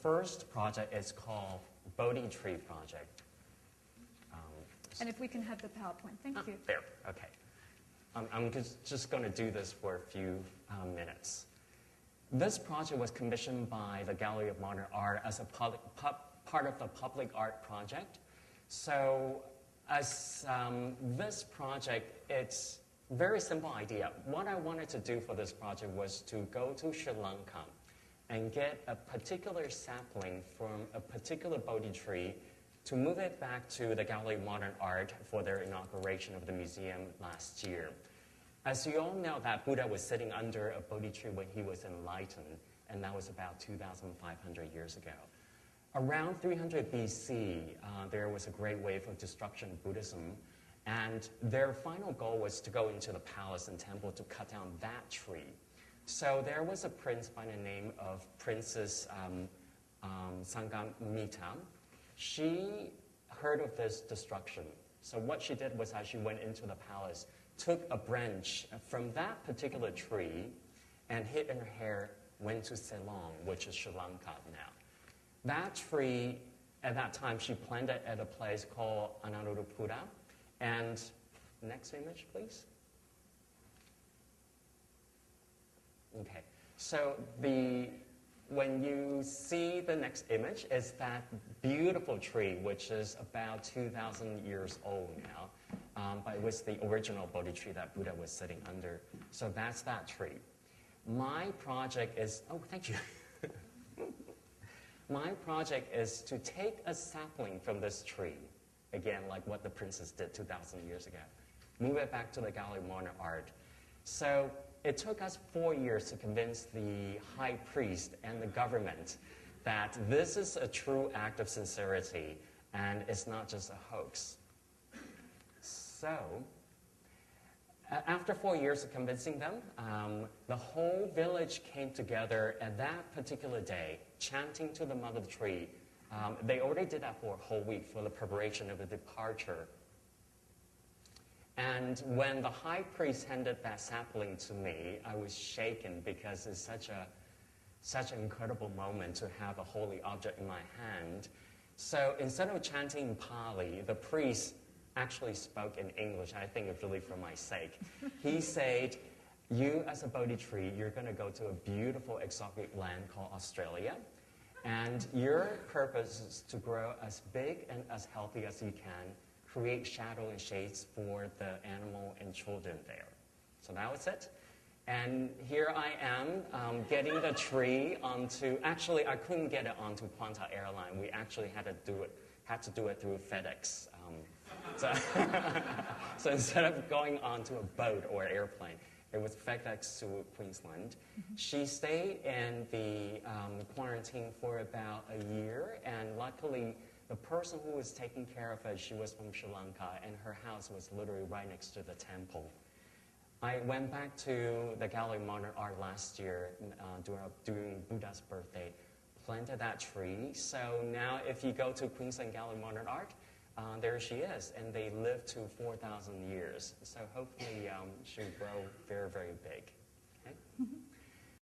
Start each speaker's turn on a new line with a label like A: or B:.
A: first project is called Bodhi Tree Project.
B: And if we can have the PowerPoint, thank you.
A: There, okay. I'm just going to do this for a few minutes. This project was commissioned by the Gallery of Modern Art as a part of the public art project. So as this project, it's a very simple idea. What I wanted to do for this project was to go to Sri Lanka and get a particular sapling from a particular Bodhi tree to move it back to the Gallery of Modern Art for their inauguration of the museum last year. As you all know, that Buddha was sitting under a Bodhi tree when he was enlightened, and that was about 2,500 years ago. Around 300 BC, there was a great wave of destruction of Buddhism, and their final goal was to go into the palace and temple to cut down that tree. So there was a prince by the name of Princess Sangamita. She heard of this destruction. So what she did was she went into the palace, took a branch from that particular tree, and hid in her hair, went to Ceylon, which is Sri Lanka now. That tree, at that time, she planted at a place called Anuradhapura. And next image, please. Okay, so when you see the next image, is that beautiful tree, which is about 2,000 years old now, but it was the original Bodhi tree that Buddha was sitting under. So that's that tree. My project is, oh, thank you. My project is to take a sapling from this tree, again, like what the princess did 2,000 years ago, move it back to the Gallery of Modern Art. So it took us 4 years to convince the high priest and the government that this is a true act of sincerity and it's not just a hoax. So, after 4 years of convincing them, the whole village came together at that particular day, chanting to the mother tree. They already did that for a whole week for the preparation of the departure. And when the high priest handed that sapling to me, I was shaken because it's such an incredible moment to have a holy object in my hand. So instead of chanting in Pali, the priest actually spoke in English. I think it's really for my sake. He said, you as a Bodhi tree, you're going to go to a beautiful exotic land called Australia. And your purpose is to grow as big and as healthy as you can, create shadow and shades for the animal and children there. So that was it. And here I am getting the tree onto, actually I couldn't get it onto Qantas Airline. We actually had to do it through FedEx. So instead of going onto a boat or airplane, it was FedEx to Queensland. She stayed in the quarantine for about a year, and luckily the person who was taking care of her, she was from Sri Lanka, and her house was literally right next to the temple. I went back to the Gallery of Modern Art last year during Buddha's birthday, planted that tree. So now if you go to Queensland Gallery of Modern Art, there she is, and they live to 4,000 years. So hopefully she'll grow very, very big. Okay?